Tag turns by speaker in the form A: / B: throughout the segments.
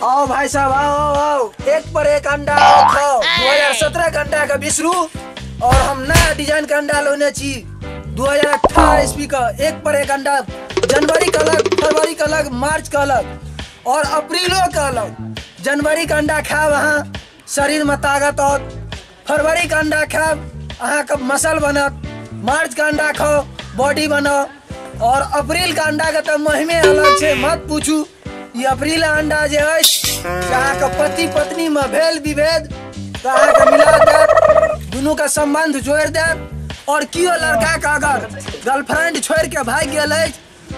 A: आओ भाई साहब आओ आओ, एक पर एक अंडा आओ खाओ। 2017 का अंडा का बिसरू और हम नया डिजाइन का अंडा लेने छी 2018 ईस्वी का। एक पर एक अंडा, जनवरी का अलग, फरवरी का अलग, मार्च का अलग और अप्रैलो का अलग। जनवरी का अंडा खाओ अहाँ शरीर में ताकत और, फरवरी का अंडा खाओ अहाँ का मसल बनत, मार्च का अंडा खाओ बॉडी बनो और अप्रैल का अंडा का तो महिमे अलग छे, मत पूछू। ये अप्रैल अंडा जे अहाँ का पति पत्नी में भेल विभेद तो अहाँ का मिला दे, दोनों का संबंध जोड़ दे। और कियो लड़का का अगर गर्लफ्रेंड छोड़ के भाग गए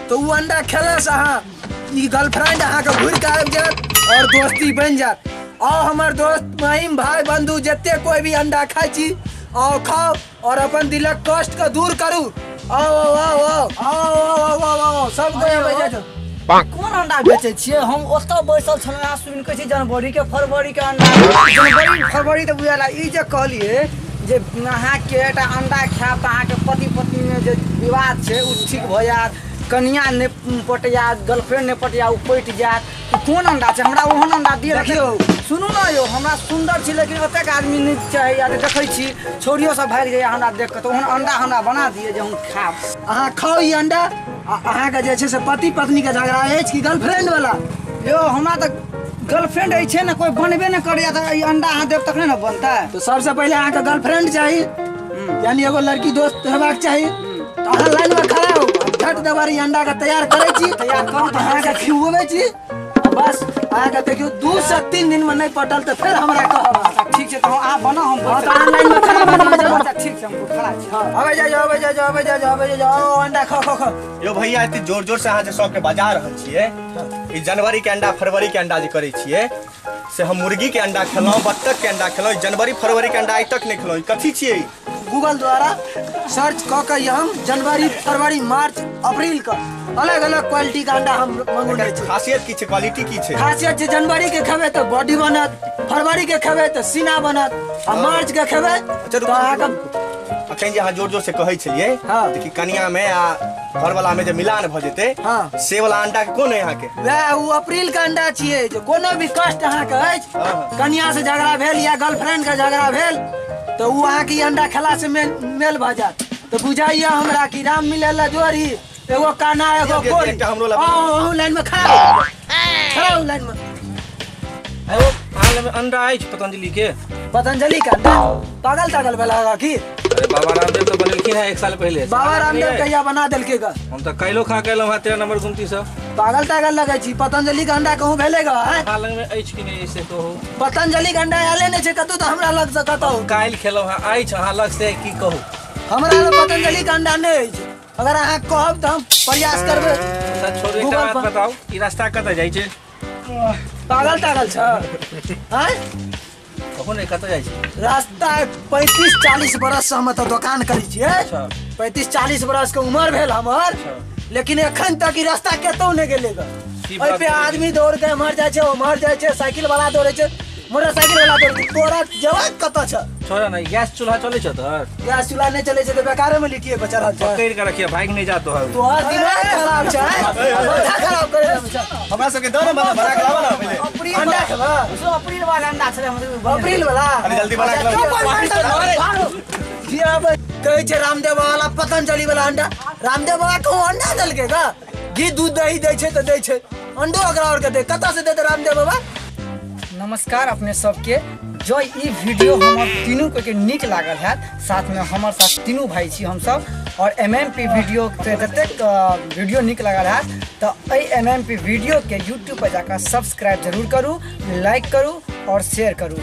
A: तो वो अंडा खेले से अहाँ गर्लफ्रेंड अहाँ का घूर के आबि जात और दोस्ती बन जात। आओ हमार दोस्त महिम भाई बंधु जते कोई भी अंडा खाई छी आओ खाओ और अपन दिलक कष्ट का दूर करू। आओ आओ आओ आओ आओ आओ सब
B: कोन अंडा बेचे छिए? हम ओतऽ बैसल छलहुँ सुनि कहै छी जनवरी के फरवरी के अंडा। जनवरी फरवरी तऽ बुझाला ई जे कहलिए जे अहाँ के एकटा अंडा खायब तऽ अहाँ के पति पत्नी में जे विवाद छै उ ठीक भ जायत, कन्या ने पटिया गर्लफ्रेंड ने पटिया उ पटि जायत। कोन अंडा छै? हमरा ओहन अंडा दिए रखियो। सुनू ना यौ, हमरा सुंदर छी लेकिन ओतेक आदमी नहीं चाहे या देखै छी छोरियो सब भाग जाय हमरा देख के, तो ओहन अंडा हमरा बना दिए जे हम खाब।
A: अहाँ खाओ ई अंडा। अहाँ के जे छै से पति पत्नी के झगड़ा अछि कि गर्लफ्रेंड वाला?
B: यो हमरा तऽ गर्लफ्रेंड छै ना, कोई बनबे न करैया त ई अंडा अहाँ देब तखने न बनता।
A: तो सबसे पहले अहाँ के गर्लफ्रेंड चाहिए, यानी एगो लड़की दोस्त हेबाक चाहिए। तो अहाँ लाइन में खड़ा हो, झट दबारी अंडा का तैयार करे छी, तैयार करू तो अहाँ के खिउबे छी। बस अहाँ के देखियो 2 से 3 दिन में नहीं पटल तो फिर हमरा कहब।
B: ठीक छै, तो आप बना हम
A: तो ऑनलाइन में खड़ा बना।
B: ठीक छै, हम खड़ा छी।
A: अबे जाओ अंडा खाओ खाओ खाओ।
C: यो भैया एते जोर जोर से अहाँ जे सब के बजा रहल छिए, ई जनवरी के अंडा फरवरी के अंडा जे करे छिए से हम मुर्गी के अंडा खेलौं, बत्तख के अंडा खेलौं, जनवरी फरवरी के अंडा आइ तक नहीं खेलौं। कथी छिए?
A: गूगल द्वारा सर्च क के हम जनवरी फरवरी मार्च अप्रैल का अलग अलग क्वालिटी का अंडा हम मंगौने छी।
C: खासियत की छै, क्वालिटी की छै?
A: खासियत छै जनवरी के खेबे तो बॉडी बनत, फरवरी के खेबे तो सीना बनत और मार्च के खेबे तो अहाँ का
C: अखन जे अहाँ जोर जोर से कहै छलिए कि कन्या में आ घर वाला में जे मिलान भ जेते, से वाला अंडा के कोन है यहाँ के?
A: वह वो अप्रैल का अंडा छिए जो कोनो भी कष्ट अहाँ के अछि, कन्या से झगड़ा भेल या गर्लफ्रेंड का झगड़ा भेल तो वो अहाँ के अंडा खेला से मेल भ जात। तो बुझाइया हमरा कि राम मिलेला जोड़ी, एगो काना एगो कोरी। आओ लाइन में खड़ा हो लाइन में।
D: एगो हाल में अंडा आई पतंजलि के।
A: पतंजलि का अंडा पागल तागल बेला की?
D: अरे बाबा रामदेव तो बनलखिन है 1 साल पहले।
A: बाबा रामदेव कहिया बना देलके का?
D: हम तो कैलो खा के एलौं 13 नंबर गुमती से।
A: पागल तागल लगे छी। पतंजलि का अंडा कहूं भेलेगा?
D: हाल में अछि कि नहीं ऐसे कहू।
A: पतंजलि का अंडा आले नहीं छै कतौ तो हमरा लग से कतौ।
D: काल खेलौं है अछि अहाँ लग से की कहू?
A: हमरा लग पतंजलि का अंडा नहीं छै। अगर अहाँ कहब तो हम प्रयास करबे।
D: त छोड़ एकटा बात बताओ, ई रास्ता कत जाय छै?
A: पागल तागल छ हैं?
D: कखन कत जाय छै
A: रास्ता? 35-40 बरस से हम तो दुकान करी छिए। 35-40 बरस के उम्र भेल हमर, लेकिन एखन तक ई रास्ता केतो नहीं गेले ग। ओइ पे आदमी दौड़ के मर जाय छै, मर जाय छै, साइकिल वाला दौड़े छै, मोटरसाइकिल वाला दौड़े छै। तोरा जवाब कत छ?
D: छोरा नहीं गैस चूल्हा चले छ त?
A: गैस चूल्हा नहीं चले छै तो बेकारे में लिखिए बचा रहा छै।
D: पकड़ के रखिए, भाग नहीं जातो है।
A: तोहर दिमाग खराब छै, माथा खराब करे छै।
C: हमरा सब के दो ना बना के लावा ना पहले।
A: अप्रैल अंडा खेबा?
B: सो अप्रैल वाला अंडा छले हम।
A: अप्रैल वाला
C: अरे जल्दी बना के लावा।
A: जी अब कहै छै रामदेव वाला पतंजलि वाला अंडा। रामदेव बाबा को अंडा देलके का? घी दूध दही दै छै त दै छै, अंडो अकरा और के दे कत से देते रामदेव बाबा?
B: नमस्कार अपने सबके। जो ई वीडियो हमर तीनों के नीक लागल है, साथ में हमर साथ तीनों भाई छी हम सब, और MMP वीडियो जतेक वीडियो नीक लागल है तो MMP वीडियो के YouTube पर जाकर सब्सक्राइब जरूर करू, लाइक करू और शेयर करू।